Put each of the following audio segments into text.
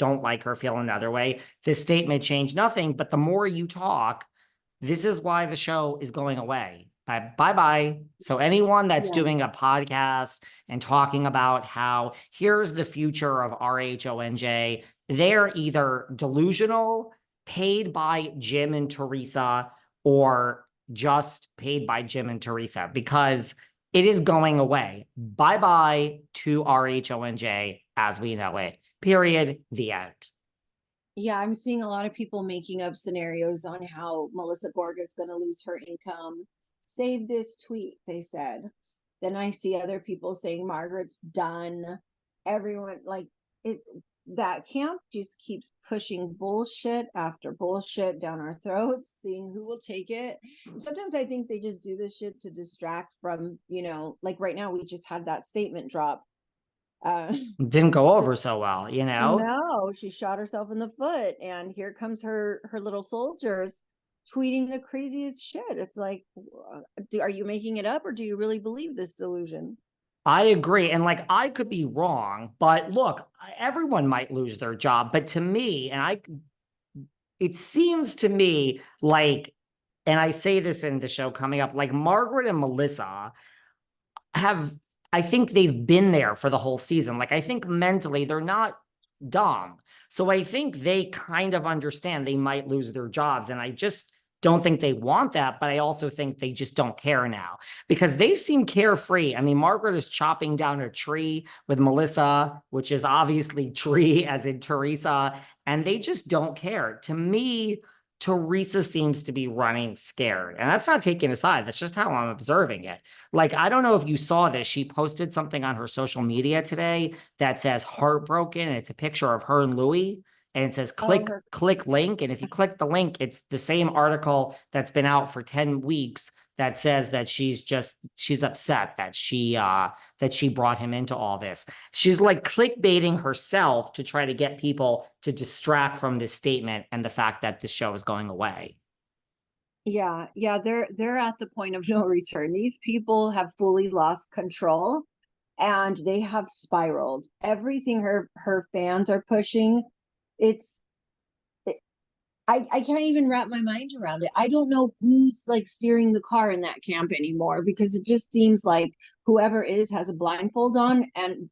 don't like her feel another way. This statement changed nothing, but the more you talk, this is why the show is going away. Bye-bye. So anyone that's doing a podcast and talking about how here's the future of RHONJ, they're either delusional, paid by Jim and Teresa, or just paid by Jim and Teresa, because it is going away. Bye-bye to RHONJ as we know it. Period. The end. Yeah, I'm seeing a lot of people making up scenarios on how Melissa Gorga's going to lose her income. Save this tweet, they said. Then I see other people saying Margaret's done. Everyone, like, it, that camp just keeps pushing bullshit after bullshit down our throats, seeing who will take it. And sometimes I think they just do this shit to distract from, like right now we just had that statement drop. Didn't go over so well, you know? No, she shot herself in the foot, and here comes her little soldiers tweeting the craziest shit. It's like, are you making it up, or do you really believe this delusion? I agree. And like, I could be wrong, but look, everyone might lose their job. But to me, it seems to me like, and I say this in the show coming up, like Margaret and Melissa have, I think they've been there for the whole season. Like, I think mentally they're not dumb. So I think they kind of understand they might lose their jobs. And I just don't think they want that, but I also think they just don't care now because they seem carefree. I mean, Margaret is chopping down a tree with Melissa, which is obviously tree as in Teresa, and they just don't care. To me, Teresa seems to be running scared. And that's not taking aside. That's just how I'm observing it. Like, I don't know if you saw this. She posted something on her social media today that says Heartbroken. And it's a picture of her and Louis. And it says click link. And if you click the link, it's the same article that's been out for 10 weeks that says that she's upset that she brought him into all this. She's like clickbaiting herself to try to get people to distract from this statement and the fact that this show is going away. Yeah, they're at the point of no return. These people have fully lost control, and they have spiraled. Everything her fans are pushing, I can't even wrap my mind around it. I don't know who's like steering the car in that camp anymore, because it just seems like whoever is has a blindfold on, and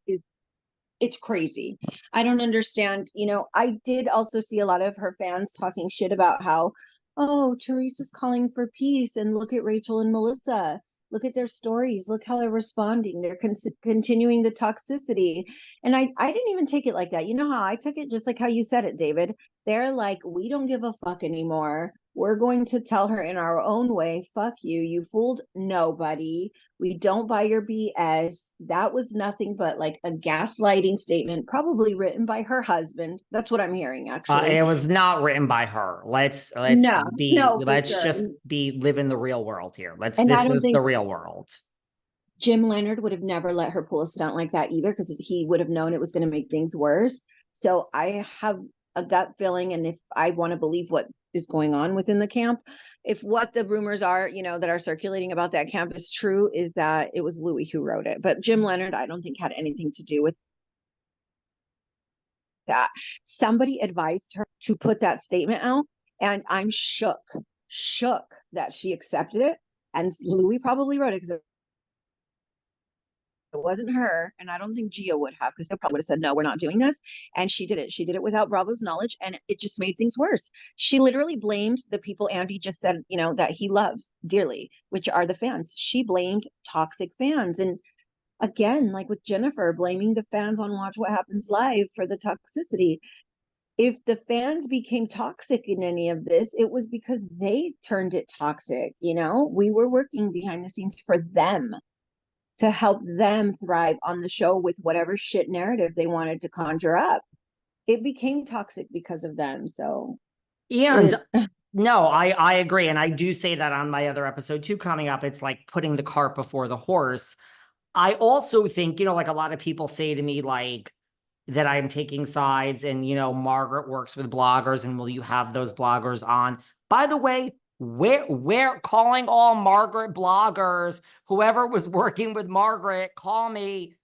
it's crazy. I don't understand. I did also see a lot of her fans talking shit about how, oh, Teresa's calling for peace, and look at Rachel and Melissa. Look at their stories. Look how they're responding. They're continuing the toxicity. And I didn't even take it like that. You know how I took it? Just like how you said it, David. They're like, we don't give a fuck anymore. We're going to tell her in our own way, fuck you. You fooled nobody. We don't buy your BS. That was nothing but like a gaslighting statement, probably written by her husband. That's what I'm hearing, actually. It was not written by her. Let's No, for sure. just live in the real world here. And I This don't is the think real world. Jim Leonard would have never let her pull a stunt like that either, because he would have known it was going to make things worse. So I have a gut feeling, and if I want to believe what is going on within the camp, if what the rumors are, that are circulating about that camp is true, is that it was Louis who wrote it. But Jim Leonard, I don't think had anything to do with that. Somebody advised her to put that statement out, and I'm shook that she accepted it. And Louis probably wrote it because it wasn't her, and I don't think Gia would have, because they probably would have said, no, we're not doing this. And she did it. She did it without Bravo's knowledge, and it just made things worse. She literally blamed the people Andy just said, that he loves dearly, which are the fans. She blamed toxic fans. And again, like with Jennifer, blaming the fans on Watch What Happens Live for the toxicity. If the fans became toxic in any of this, it was because they turned it toxic. We were working behind the scenes for them, to help them thrive on the show with whatever shit narrative they wanted to conjure up. It became toxic because of them. So, And no, I agree. And I do say that on my other episode too, coming up. It's like putting the cart before the horse. I also think, like a lot of people say to me, like, that I'm taking sides and, Margaret works with bloggers and will you have those bloggers on? By the way, we're calling all Margaret bloggers, whoever was working with Margaret, call me.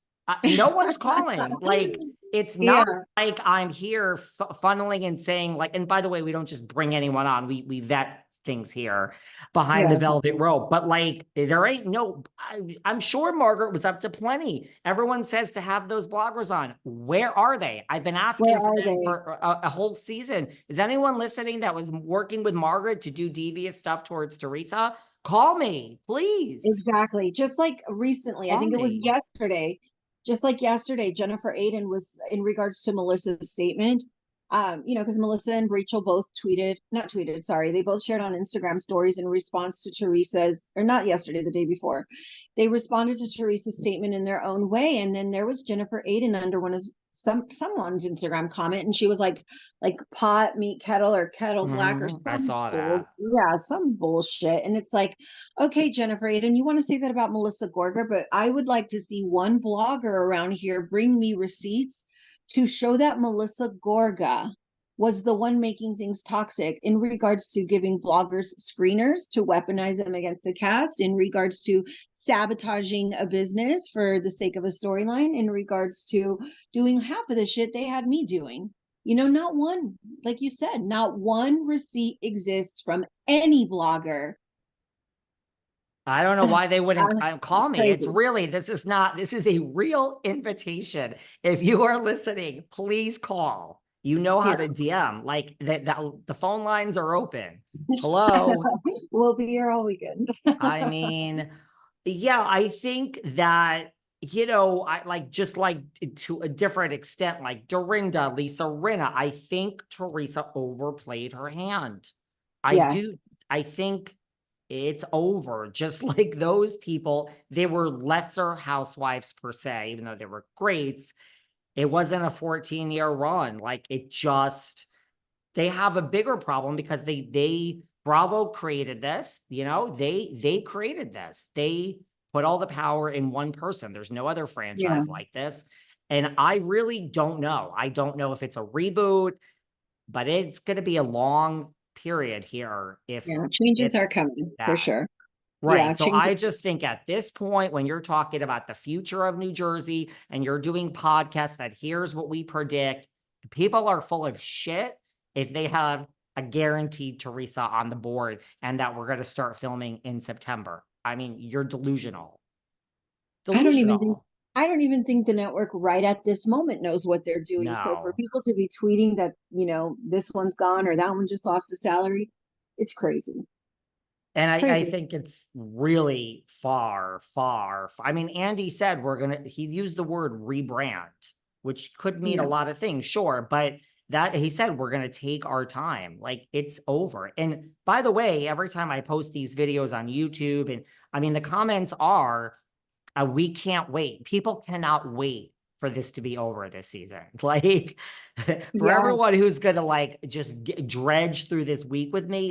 No one's calling. Like, it's Yeah, not like I'm here funneling and saying like, and by the way, we don't just bring anyone on. We vet things here behind the yes. velvet rope. But like, there ain't no. I'm sure Margaret was up to plenty. Everyone says to have those bloggers on. Where are they? I've been Where asking for are them they? for a whole season. Is anyone listening that was working with Margaret to do devious stuff towards Teresa? Call me, please. Exactly. Just like recently, I Call think it was me. yesterday, just like yesterday, Jennifer Aiden was in regards to Melissa's statement. Because Melissa and Rachel both not tweeted, sorry, they both shared on Instagram stories in response to Teresa's, or not yesterday, the day before. They responded to Teresa's statement in their own way. And then there was Jennifer Aiden under one of someone's Instagram comment, and she was like pot meet kettle or kettle black or I saw that. some bullshit. And it's like, okay, Jennifer Aiden, you want to say that about Melissa Gorga, but I would like to see one blogger around here bring me receipts to show that Melissa Gorga was the one making things toxic in regards to giving bloggers screeners to weaponize them against the cast, in regards to sabotaging a business for the sake of a storyline, in regards to doing half of the shit they had me doing. Not one, like you said, not one receipt exists from any blogger. I don't know why they wouldn't call It's me. It's crazy. really, this is a real invitation. If you are listening, please call. You know how Yeah. to DM. Like the phone lines are open. Hello. We'll be here all weekend. I mean, yeah, I think that, I like just like to a different extent, like Dorinda, Lisa Rinna, I think Teresa overplayed her hand. I Yes. do. I think it's over. Just like those people, they were lesser housewives per se, even though they were greats. It wasn't a 14-year run. Like they have a bigger problem because they Bravo created this, they created this. They put all the power in one person. There's no other Yeah. franchise like this. And I really don't know. I don't know if it's a reboot, but it's going to be a long period here Yeah. Changes if are coming for that. sure. Yeah. Right. So Changes. I just think at this point, when you're talking about the future of New Jersey and you're doing podcasts that here's what we predict, people are full of shit if they have a guaranteed Teresa on the board and that we're going to start filming in September. I mean, you're delusional. I don't even think Delusional. I don't even think the network right at this moment knows what they're doing. So for No. people to be tweeting that, this one's gone or that one just lost a salary, it's crazy. And I Crazy. think it's really far, far. I mean, Andy said he used the word rebrand, which could mean a Yeah. lot of things, sure. But that he said, we're going to take our time. Like it's over. And by the way, every time I post these videos on YouTube, and I mean, the comments are, we can't wait. People cannot wait for this to be over this season. Like for everyone Yes. who's going to like just dredge through this week with me,